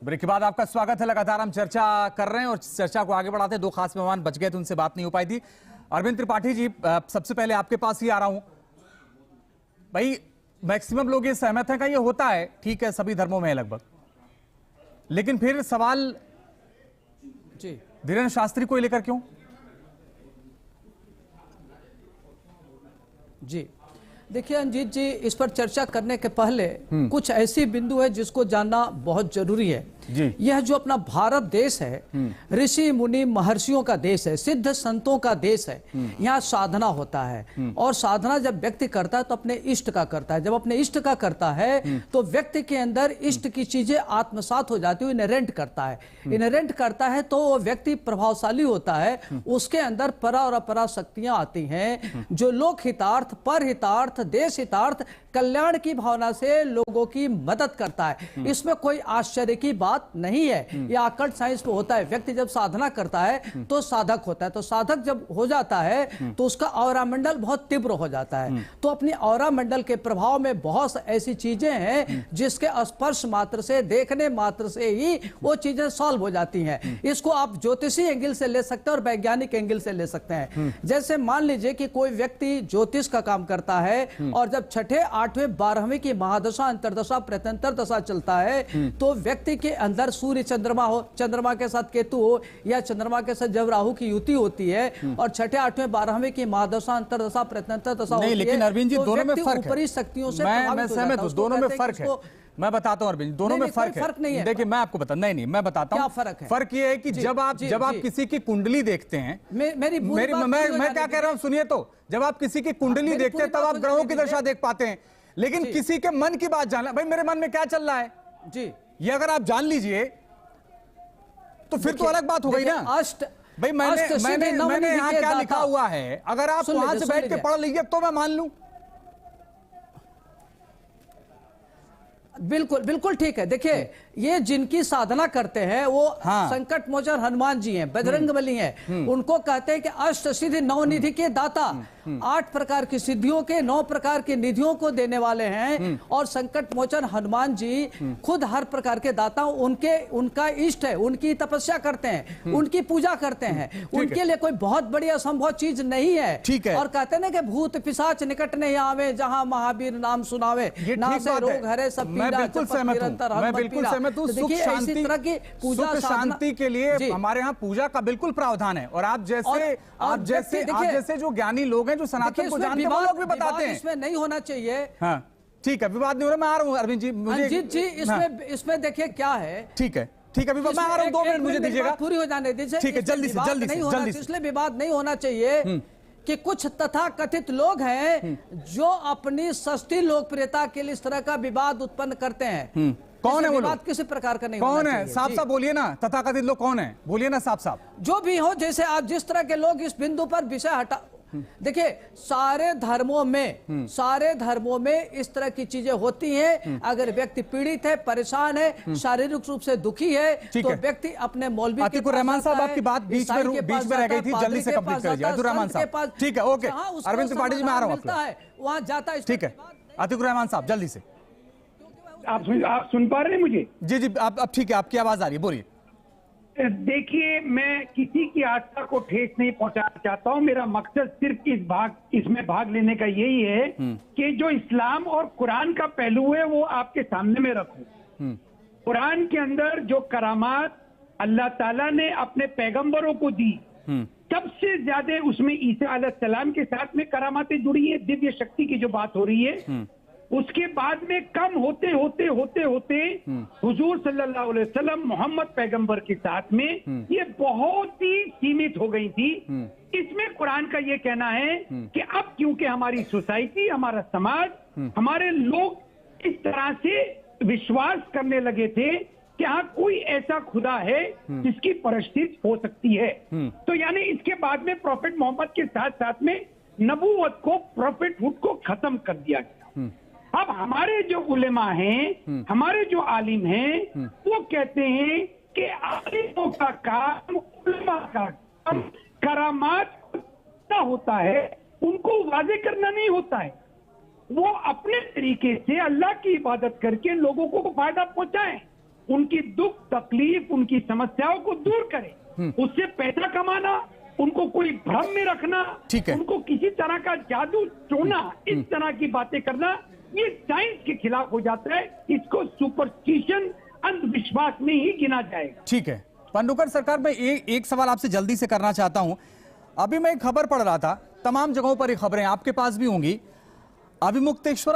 Break के बाद आपका स्वागत है। लगातार हम चर्चा कर रहे हैं और चर्चा को आगे बढ़ाते हैं। दो खास मेहमान बच गए थे, उनसे बात नहीं हो पाई थी। अरविंद त्रिपाठी जी, सबसे पहले आपके पास ही आ रहा हूं। भाई, मैक्सिमम लोग ये सहमत हैं कि ये होता है, ठीक है, सभी धर्मों में है लगभग, लेकिन फिर सवाल जी धीरेन्द्र शास्त्री को लेकर क्यों? जी देखिए अंजीत जी, इस पर चर्चा करने के पहले कुछ ऐसी बिंदु है जिसको जानना बहुत जरूरी है जी। यह जो अपना भारत देश है, ऋषि मुनि महर्षियों का देश है, सिद्ध संतों का देश है। यहाँ साधना होता है और साधना जब व्यक्ति करता है तो अपने इष्ट का करता है। जब अपने इष्ट का करता है तो व्यक्ति के अंदर इष्ट की चीजें आत्मसात हो जाती है, इनहेरेंट करता है। इनहेरेंट करता है तो वो व्यक्ति प्रभावशाली होता है, उसके अंदर परा और अपरा शक्तियां आती हैं जो लोक हितार्थ, पर हितार्थ, देश हितार्थ, कल्याण की भावना से लोगों की मदद करता है। इसमें कोई आश्चर्य की बात नहीं है, यह आकर्ट साइंस में होता है। व्यक्ति जब साधना करता है तो साधक होता है, तो साधक जब हो जाता है तो उसका औरा मंडल बहुत तीव्र हो जाता है। तो अपनी औरा मंडल के प्रभाव में बहुत ऐसी चीजें हैं जिसके स्पर्श मात्र से, देखने मात्र से ही वो चीजें सॉल्व हो जाती हैं। इसको आप ज्योतिषी एंगल से ले सकते हैं और वैज्ञानिक एंगल से ले सकते हैं। जैसे मान लीजिए कि कोई व्यक्ति ज्योतिष का काम करता है और जब छठे, आठवें, 12वें की महादशा, अंतरदशा, प्रत्यंतर दशा चलता है तो व्यक्ति के अंदर सूर्य चंद्रमा हो, चंद्रमा के साथ केतु हो या चंद्रमा के साथ जब राहु की युति होती है और छठे, आठवें, 12वें की महादशा, अंतरदशा, प्रत्यंतर दशा होती है, लेकिन अरविंद जी, तो दोनों में फर्क है। ऊपरी शक्तियों से मैं सहमत हूं, दोनों में फर्क है। मैं बताता हूं अरविंद, दोनों में फर्क है। देखिए, मैं आपको बता, नहीं मैं बताता हूं क्या फर्क है। फर्क ये है कि जब आप किसी की कुंडली देखते हैं, मैं क्या कह रहा हूं सुनिए, तो जब आप किसी की कुंडली देखते हैं तब आप ग्रहों की दशा देख पाते हैं, लेकिन किसी के मन की बात जानना, भाई मेरे मन में क्या चल रहा है जी, ये अगर आप जान लीजिए तो फिर तो अलग बात हो गई ना। भाई मैंने यहाँ क्या लिखा हुआ है, अगर आप वहां से बैठ के पढ़ लीजिए तो मैं मान लूं। बिल्कुल बिल्कुल ठीक है। देखिए, ये जिनकी साधना करते हैं वो संकट मोचन हनुमान जी हैं, बजरंग बली हैं। उनको कहते हैं कि अष्ट सिद्धि नौ निधि के दाता, 8 प्रकार की सिद्धियों के, 9 प्रकार की निधियों को देने वाले हैं। और संकट मोचन हनुमान जी खुद हर प्रकार के दाता, उनका इष्ट है, उनकी तपस्या करते हैं, उनकी पूजा करते हैं। उनके लिए कोई बहुत बड़ी असंभव चीज नहीं है। ठीक है। और कहते हैं ना कि भूत पिशाच निकट नहीं आवे, जहां महावीर नाम सुनावे, ना से रोग हरे सब पीड़ा। मैं बिल्कुल सहमत हूं। सुख शांति के लिए हमारे यहाँ पूजा का बिल्कुल प्रावधान है। और आप जैसे जो ज्ञानी लोग हैं, जो सनातन को जानते हैं, वो लोग भी बताते हैं इसमें नहीं होना चाहिए। हाँ ठीक है, विवाद नहीं हो रहा। मैं आ रहा हूँ अरविंद जी, अजीत जी, इसमें देखिए क्या है। ठीक है, अभी मैं आ रहा हूँ, 2 मिनट मुझे दीजिएगा, पूरी हो जाने दीजिए। ठीक है, जल्दी से। इसलिए विवाद नहीं होना चाहिए कि कुछ तथाकथित लोग हैं जो अपनी सस्ती लोकप्रियता के लिए इस तरह का विवाद उत्पन्न करते हैं। कौन है वो लोग? किसी प्रकार का नहीं कौन है? साफ बोलिए ना, तथाकथित लोग कौन है, बोलिए ना साफ। जो भी हो, जैसे आप जिस तरह के लोग इस बिंदु पर विषय हटा, देखिए सारे धर्मों में इस तरह की चीजें होती हैं। अगर व्यक्ति पीड़ित है, परेशान है, शारीरिक रूप से दुखी है, तो व्यक्ति अपने मौलवी अतीकुर रहमान साहब, आपकी बात बीच में रह गई थी, जल्दी से कंप्लीट कर दीजिए। अतीकुर रहमान साहब, ठीक है, ओके। अरविंद त्रिपाठी जी, मैं आ रहा हूँ, वहां जाता है, ठीक है। अतीकुर रहमान साहब, जल्दी से। आप सुन पा रहे हैं मुझे? जी, अब ठीक है, आपकी आवाज आ रही है, बोलिए। देखिए, मैं किसी की आस्था को ठेस नहीं पहुंचाना चाहता हूं। मेरा मकसद सिर्फ इसमें भाग लेने का यही है कि जो इस्लाम और कुरान का पहलू है वो आपके सामने में रखूं। कुरान के अंदर जो करामात अल्लाह ताला ने अपने पैगंबरों को दी, सबसे ज्यादा उसमें ईसा अलैहिस्सलाम के साथ में करामातें जुड़ी है, दिव्य शक्ति की जो बात हो रही है। उसके बाद में कम होते हुजूर सल्लल्लाहु अलैहि वसल्लम मोहम्मद पैगंबर के साथ में ये बहुत ही सीमित हो गई थी। इसमें कुरान का ये कहना है कि अब क्योंकि हमारी सोसाइटी, हमारा समाज, हमारे लोग इस तरह से विश्वास करने लगे थे कि हाँ, कोई ऐसा खुदा है जिसकी परस्ती हो सकती है, तो यानी इसके बाद में प्रॉफिट मोहम्मद के साथ साथ में नबूवत को, प्रॉफिटहुड को खत्म कर दिया गया। अब हमारे जो उलेमा हैं, हमारे जो आलिम हैं, वो कहते हैं कि आलिमों का काम, उलेमा का काम करामात होता है, उनको वाजे करना नहीं होता है। वो अपने तरीके से अल्लाह की इबादत करके लोगों को फायदा पहुंचाएं। उनकी दुख तकलीफ उनकी समस्याओं को दूर करें। उससे पैसा कमाना, उनको कोई भ्रम में रखना, ठीक है। उनको किसी तरह का जादू टोना, इस तरह की बातें करना, ये साइंस के खिलाफ हो जाता है। इसको सुपरस्टिशन, अंधविश्वास में ही गिना जाएगा। ठीक है पनडुक्कड़ सरकार, मैं एक सवाल आपसे जल्दी से करना चाहता हूं। अभी मैं एक खबर पढ़ रहा था, तमाम जगहों पर ये खबरें आपके पास भी होंगी। अभिमुक्तेश्वर